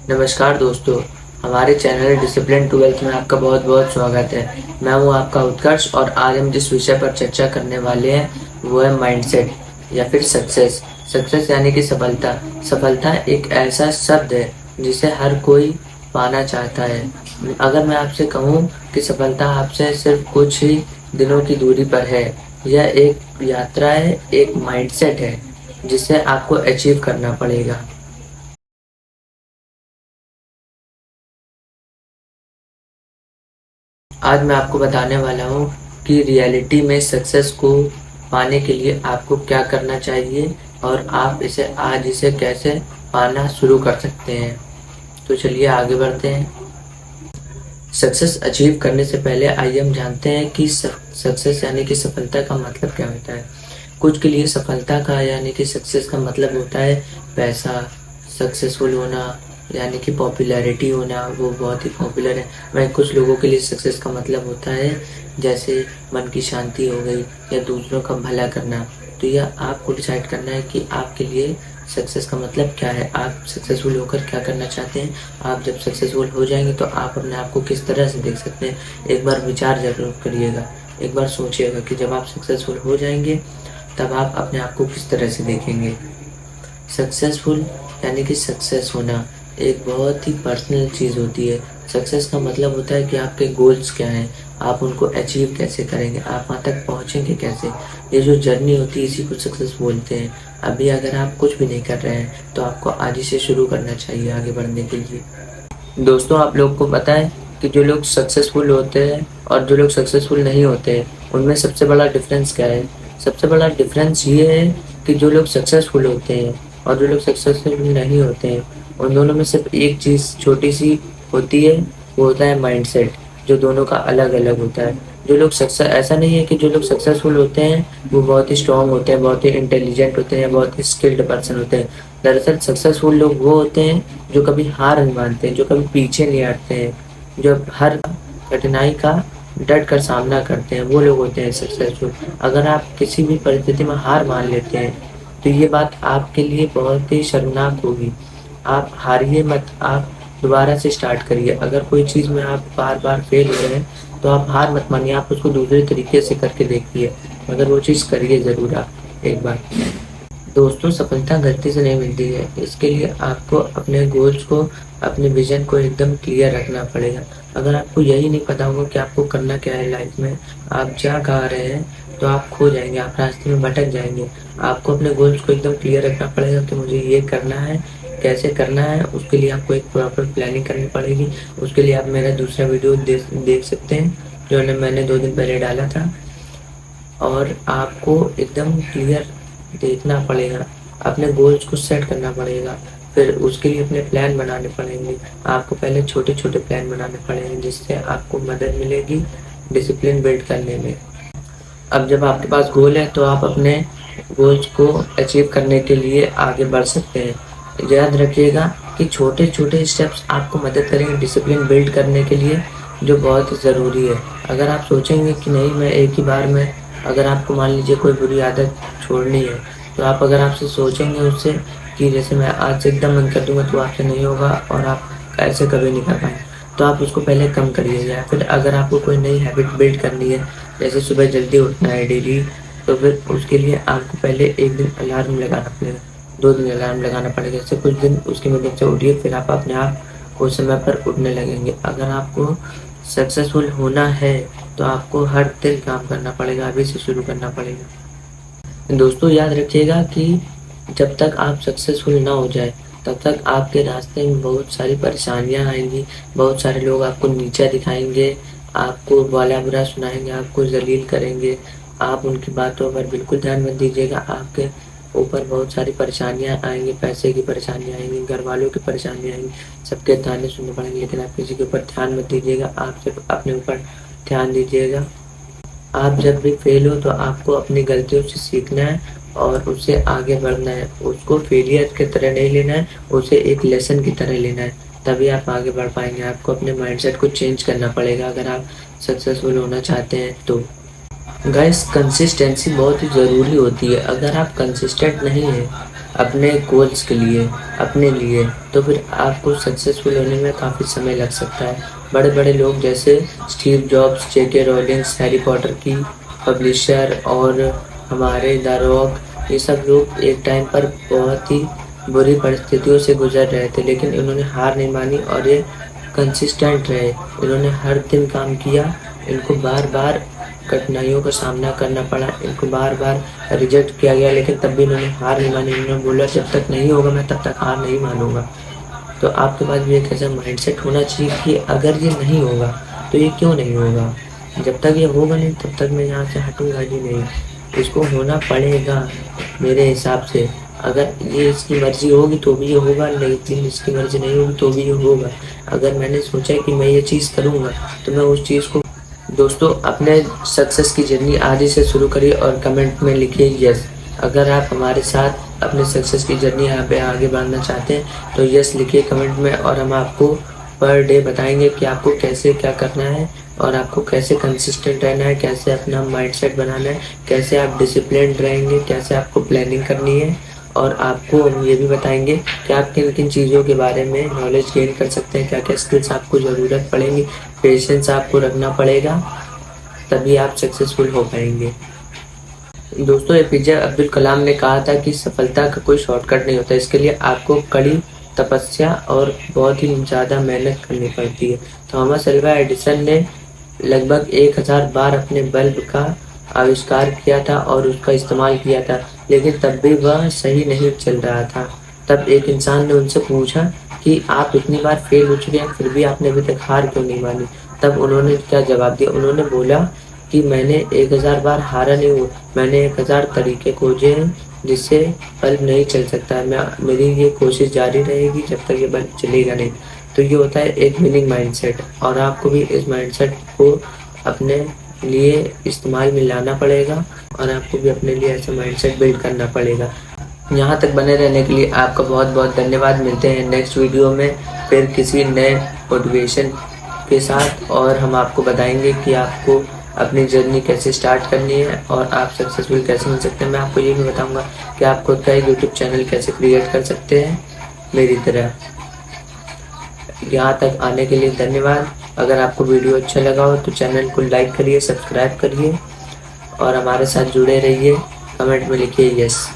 नमस्कार दोस्तों, हमारे चैनल डिसिप्लिन ट्वेल्थ में आपका बहुत बहुत स्वागत है। मैं हूं आपका उत्कर्ष और आज हम जिस विषय पर चर्चा करने वाले हैं वो है माइंडसेट या फिर सक्सेस। सक्सेस यानी कि सफलता। सफलता एक ऐसा शब्द है जिसे हर कोई पाना चाहता है। अगर मैं आपसे कहूं कि सफलता आपसे सिर्फ कुछ ही दिनों की दूरी पर है, यह एक यात्रा है, एक माइंडसेट है जिसे आपको अचीव करना पड़ेगा। आज मैं आपको बताने वाला हूँ कि रियलिटी में सक्सेस को पाने के लिए आपको क्या करना चाहिए और आप इसे कैसे पाना शुरू कर सकते हैं। तो चलिए आगे बढ़ते हैं। सक्सेस अचीव करने से पहले आइए हम जानते हैं कि सक्सेस यानी कि सफलता का मतलब क्या होता है। कुछ के लिए सफलता का यानी कि सक्सेस का मतलब होता है पैसा, सक्सेसफुल होना, यानी कि पॉपुलैरिटी होना, वो बहुत ही पॉपुलर है। वहीं कुछ लोगों के लिए सक्सेस का मतलब होता है जैसे मन की शांति हो गई या दूसरों का भला करना। तो यह आपको डिसाइड करना है कि आपके लिए सक्सेस का मतलब क्या है, आप सक्सेसफुल होकर क्या करना चाहते हैं। आप जब सक्सेसफुल हो जाएंगे तो आप अपने आप को किस तरह से देख सकते हैं, एक बार विचार जरूर करिएगा। एक बार सोचिएगा कि जब आप सक्सेसफुल हो जाएंगे तब आप अपने आप को किस तरह से देखेंगे। सक्सेसफुल यानी कि सक्सेस होना एक बहुत ही पर्सनल चीज़ होती है। सक्सेस का मतलब होता है कि आपके गोल्स क्या हैं, आप उनको अचीव कैसे करेंगे, आप वहाँ तक पहुँचेंगे कैसे। ये जो जर्नी होती है इसी को सक्सेस बोलते हैं। अभी अगर आप कुछ भी नहीं कर रहे हैं तो आपको आज ही से शुरू करना चाहिए आगे बढ़ने के लिए। दोस्तों, आप लोग को पता है कि जो लोग सक्सेसफुल होते हैं और जो लोग सक्सेसफुल नहीं होते हैं उनमें सबसे बड़ा डिफरेंस क्या है। सबसे बड़ा डिफरेंस ये है कि जो लोग सक्सेसफुल होते हैं और जो लोग सक्सेसफुल नहीं होते हैं उन दोनों में सिर्फ एक चीज़ छोटी सी होती है, वो होता है माइंडसेट, जो दोनों का अलग अलग होता है। जो लोग सक्सेस ऐसा नहीं है कि जो लोग सक्सेसफुल होते हैं वो बहुत ही स्ट्रांग होते हैं, बहुत ही इंटेलिजेंट होते हैं या बहुत ही स्किल्ड पर्सन होते हैं। दरअसल सक्सेसफुल लोग वो होते हैं जो कभी हार नहीं मानते हैं, जो कभी पीछे नहीं हटते हैं, जो हर कठिनाई का डट कर सामना करते हैं, वो लोग होते हैं सक्सेसफुल। अगर आप किसी भी परिस्थिति में हार मान लेते हैं तो ये बात आपके लिए बहुत ही शर्मनाक होगी। आप हारिए मत, आप दोबारा से स्टार्ट करिए। अगर कोई चीज़ में आप बार बार फेल हो रहे हैं तो आप हार मत मानिए, आप उसको दूसरे तरीके से करके देखिए, मगर वो चीज़ करिए ज़रूर आप एक बार। दोस्तों, सफलता गलती से नहीं मिलती है, इसके लिए आपको अपने गोल्स को, अपने विजन को एकदम क्लियर रखना पड़ेगा। अगर आपको यही नहीं पता होगा कि आपको करना क्या है लाइफ में, आप जा कहाँ रहे हैं, तो आप खो जाएंगे, आप रास्ते में भटक जाएंगे। आपको अपने गोल्स को एकदम क्लियर रखना पड़ेगा कि मुझे ये करना है, कैसे करना है, उसके लिए आपको एक प्रॉपर प्लानिंग करनी पड़ेगी। उसके लिए आप मेरा दूसरा वीडियो देख सकते हैं जो मैंने 2 दिन पहले डाला था। और आपको एकदम क्लियर देखना पड़ेगा, अपने गोल्स को सेट करना पड़ेगा, फिर उसके लिए अपने प्लान बनाने पड़ेंगे। आपको पहले छोटे छोटे प्लान बनाने पड़ेंगे जिससे आपको मदद मिलेगी डिसिप्लिन बिल्ड करने में। अब जब आपके पास गोल है तो आप अपने गोल्स को अचीव करने के लिए आगे बढ़ सकते हैं। याद रखिएगा कि छोटे छोटे स्टेप्स आपको मदद करेंगे डिसिप्लिन बिल्ड करने के लिए, जो बहुत ज़रूरी है। अगर आप सोचेंगे कि नहीं मैं एक ही बार में, अगर आपको मान लीजिए कोई बुरी आदत छोड़नी है तो आप अगर आपसे सोचेंगे उससे कि जैसे मैं आज से एकदम बंद कर दूंगा तो आपसे नहीं होगा और आप ऐसे कभी नहीं कर पाएंगे। तो आप उसको पहले कम करिए, या फिर अगर आपको कोई नई हैबिट बिल्ड करनी है जैसे सुबह जल्दी उठना है डेली, तो फिर उसके लिए आपको पहले एक दिन अलार्म लगाना पड़ेगा, 2 दिन अलार्म लगाना पड़ेगा। जैसे कुछ दिन उसकी मदद से उठिए, फिर आप अपने आप उस समय पर उठने लगेंगे। अगर आपको सक्सेसफुल होना है तो आपको हर दिन काम करना पड़ेगा, अभी से शुरू करना पड़ेगा। दोस्तों, याद रखिएगा कि जब तक आप सक्सेसफुल ना हो जाए तब तक आपके रास्ते में बहुत सारी परेशानियां आएंगी, बहुत सारे लोग आपको नीचा दिखाएंगे, आपको भला बुरा सुनाएंगे, आपको जलील करेंगे। आप उनकी बातों पर बिल्कुल ध्यान मत दीजिएगा। आपके ऊपर बहुत सारी परेशानियां आएंगी, पैसे की परेशानियां आएंगी, घर वालों की परेशानियां आएंगी, सबके ताने सुनने पड़ेंगे, लेकिन आप किसी के ऊपर ध्यान मत दीजिएगा, आप सिर्फ अपने ऊपर ध्यान दीजिएगा। आप जब भी फेल हो तो आपको अपनी गलतियों से सीखना है और उससे आगे बढ़ना है। उसको फेलियर की तरह नहीं लेना है, उसे एक लेसन की तरह लेना है, तभी आप आगे बढ़ पाएंगे। आपको अपने माइंडसेट को चेंज करना पड़ेगा अगर आप सक्सेसफुल होना चाहते हैं तो। गाइस, कंसिस्टेंसी बहुत ही ज़रूरी होती है। अगर आप कंसिस्टेंट नहीं है अपने गोल्स के लिए, अपने लिए, तो फिर आपको सक्सेसफुल होने में काफ़ी समय लग सकता है। बड़े बड़े लोग जैसे स्टीव जॉब्स, जेके रोलिंग्स, हैरी पॉटर की पब्लिशर और हमारे द रॉक, ये सब लोग एक टाइम पर बहुत ही बुरी परिस्थितियों से गुजर रहे थे, लेकिन इन्होंने हार नहीं मानी और ये कंसिस्टेंट रहे। इन्होंने हर दिन काम किया, इनको बार बार कठिनाइयों का सामना करना पड़ा, इनको बार बार रिजेक्ट किया गया, लेकिन तब भी इन्होंने हार नहीं मानी। इन्होंने बोला जब तक नहीं होगा मैं तब तक हार नहीं मानूंगा। तो आपके पास भी एक ऐसा माइंडसेट होना चाहिए कि अगर ये नहीं होगा तो ये क्यों नहीं होगा, जब तक ये होगा नहीं तब तक मैं यहाँ से हटूंगा ही नहीं। इसको होना पड़ेगा मेरे हिसाब से। अगर ये इसकी मर्जी होगी तो भी ये होगा, लेकिन इसकी मर्जी नहीं होगी तो भी ये होगा। अगर मैंने सोचा कि मैं ये चीज़ करूँगा तो मैं उस चीज़ को। दोस्तों, अपने सक्सेस की जर्नी आज ही से शुरू करिए और कमेंट में लिखिए यस। अगर आप हमारे साथ अपने सक्सेस की जर्नी यहाँ पे आगे बढ़ना चाहते हैं तो यस लिखिए कमेंट में, और हम आपको पर डे बताएंगे कि आपको कैसे क्या करना है और आपको कैसे कंसिस्टेंट रहना है, कैसे अपना माइंडसेट बनाना है, कैसे आप डिसिप्लिन्ड रहेंगे, कैसे आपको प्लानिंग करनी है। और आपको हम ये भी बताएंगे कि आप किन किन चीज़ों के बारे में नॉलेज गेन कर सकते हैं, क्या क्या स्किल्स आपको ज़रूरत पड़ेंगी, पेशेंस आपको रखना पड़ेगा, तभी आप सक्सेसफुल हो पाएंगे। दोस्तों, एपीजे अब्दुल कलाम ने कहा था कि सफलता का कोई शॉर्टकट नहीं होता, इसके लिए आपको कड़ी तपस्या और बहुत ही ज़्यादा मेहनत करनी पड़ती है। थॉमस अल्वा एडिसन ने लगभग 1000 बार अपने बल्ब का आविष्कार किया था और उसका इस्तेमाल किया था, लेकिन तब भी वह सही नहीं चल रहा था। तब एक इंसान ने उनसे पूछा कि आप इतनी बार फेल हो चुके हैं, फिर भी आपने अभी तक हार क्यों नहीं मानी। तब उन्होंने क्या जवाब दिया, उन्होंने बोला कि मैंने 1000 बार हारा नहीं हूँ, मैंने 1000 तरीके खोजे हैं जिससे बल्ब नहीं चल सकता है। मेरी ये कोशिश जारी रहेगी जब तक ये बल्ब चलेगा नहीं। तो ये होता है एक विनिंग माइंडसेट, और आपको भी इस माइंडसेट को अपने लिए इस्तेमाल में लाना पड़ेगा, और आपको भी अपने लिए ऐसा माइंडसेट बिल्ड करना पड़ेगा। यहाँ तक बने रहने के लिए आपका बहुत बहुत धन्यवाद। मिलते हैं नेक्स्ट वीडियो में फिर किसी नए मोटिवेशन के साथ, और हम आपको बताएंगे कि आपको अपनी जर्नी कैसे स्टार्ट करनी है और आप सक्सेसफुल कैसे हो सकते हैं। मैं आपको ये भी बताऊंगा कि आप खुद का यूट्यूब चैनल कैसे क्रिएट कर सकते हैं मेरी तरह। यहाँ तक आने के लिए धन्यवाद। अगर आपको वीडियो अच्छा लगा हो तो चैनल को लाइक करिए, सब्सक्राइब करिए और हमारे साथ जुड़े रहिए। कमेंट में लिखिए यस।